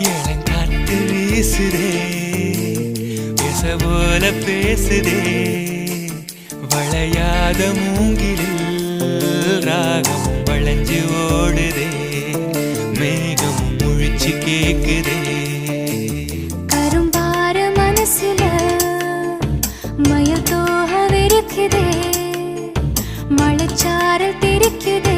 இளங்காத்து வீசுதே பேச போல பேசுதே வளையாத மூங்கிலில் ராகம் வளைஞ்சு ஓடுதே மேகம் முழிச்சு கேக்குதே கரும்பார மனசுல மயத்தோக விருக்குதே மழைச்சாரல் தெரிக்குதே